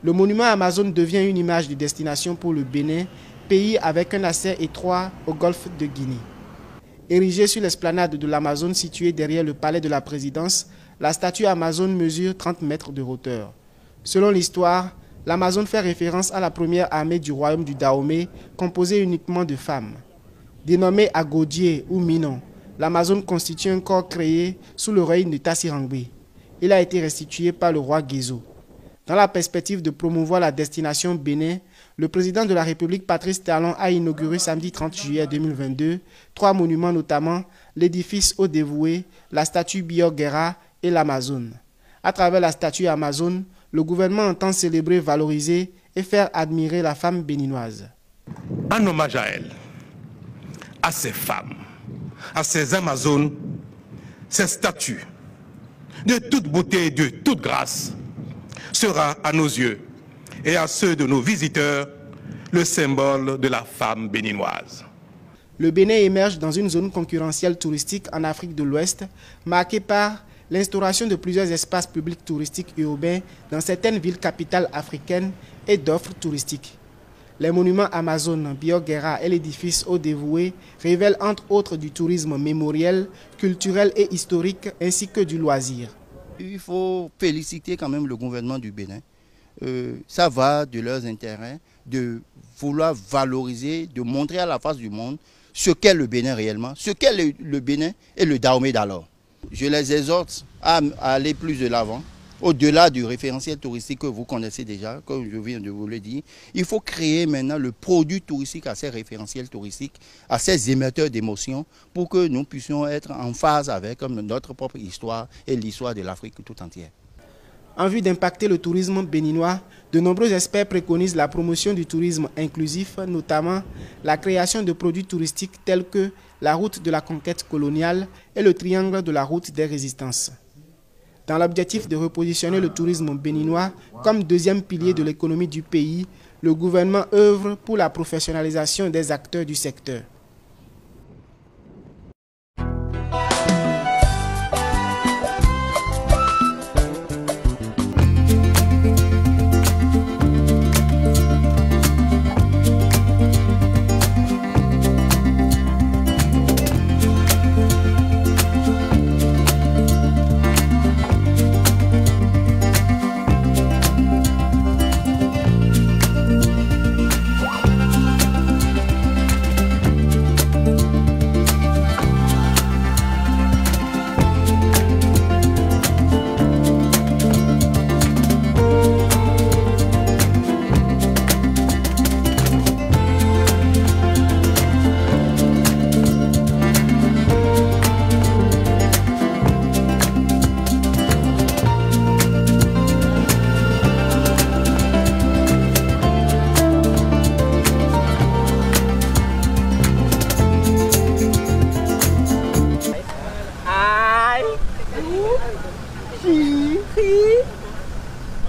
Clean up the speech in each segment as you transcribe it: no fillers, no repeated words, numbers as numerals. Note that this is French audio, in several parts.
Le monument Amazon devient une image de destination pour le Bénin, pays avec un accès étroit au golfe de Guinée. Érigée sur l'esplanade de l'Amazone située derrière le palais de la présidence, la statue Amazone mesure 30 mètres de hauteur. Selon l'histoire, l'Amazone fait référence à la première armée du royaume du Dahomey, composée uniquement de femmes. Dénommée Agodié ou Minon, l'Amazone constitue un corps créé sous le règne de Tassirangbe. Il a été restitué par le roi Guézo. Dans la perspective de promouvoir la destination Bénin, le président de la République Patrice Talon a inauguré samedi 30 juillet 2022 3 monuments, notamment l'édifice au dévoué, la statue Biogera et l'Amazone. À travers la statue Amazone, le gouvernement entend célébrer, valoriser et faire admirer la femme béninoise. En hommage à elle, à ces femmes, à ces Amazones, ces statues, de toute beauté et de toute grâce, sera à nos yeux et à ceux de nos visiteurs le symbole de la femme béninoise. Le Bénin émerge dans une zone concurrentielle touristique en Afrique de l'Ouest, marquée par l'instauration de plusieurs espaces publics touristiques urbains dans certaines villes capitales africaines et d'offres touristiques. Les monuments Amazone, Biogera et l'édifice au dévoué révèlent entre autres du tourisme mémoriel, culturel et historique ainsi que du loisir. Il faut féliciter quand même le gouvernement du Bénin. Ça va de leurs intérêts, de vouloir valoriser, de montrer à la face du monde ce qu'est le Bénin réellement, ce qu'est le Bénin et le Dahomey d'alors. Je les exhorte à aller plus de l'avant, au-delà du référentiel touristique que vous connaissez déjà, comme je viens de vous le dire. Il faut créer maintenant le produit touristique à ces référentiels touristiques, à ces émetteurs d'émotions, pour que nous puissions être en phase avec notre propre histoire et l'histoire de l'Afrique tout entière. En vue d'impacter le tourisme béninois, de nombreux experts préconisent la promotion du tourisme inclusif, notamment la création de produits touristiques tels que la route de la conquête coloniale et le triangle de la route des résistances. Dans l'objectif de repositionner le tourisme béninois comme deuxième pilier de l'économie du pays, le gouvernement œuvre pour la professionnalisation des acteurs du secteur.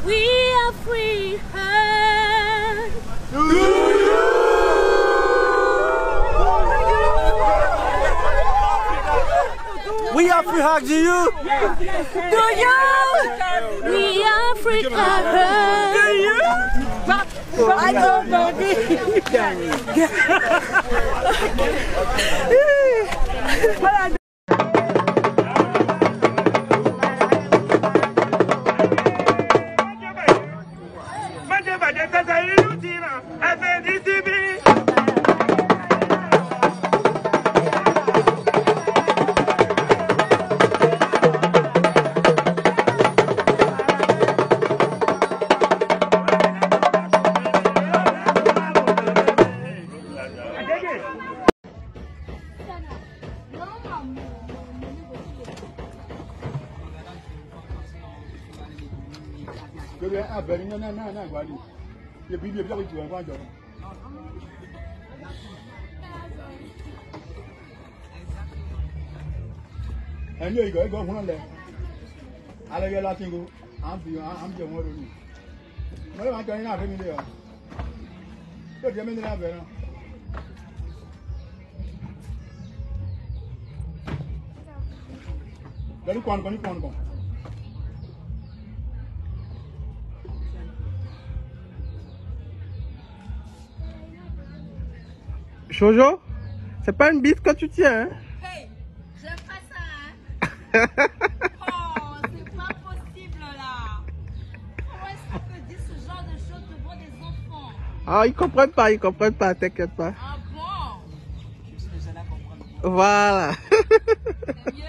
We are free. Do you? We are free. Do you? Do you? We are free. Do you? I don't know. Jojo, c'est pas une bite que tu tiens, hein? Hey, j'aime pas ça, hein? Oh, c'est pas possible, là. Comment est-ce qu'on peut dire ce genre de choses devant des enfants? Ah, ils comprennent pas, t'inquiète pas. Ah bon? Voilà. C'est mieux?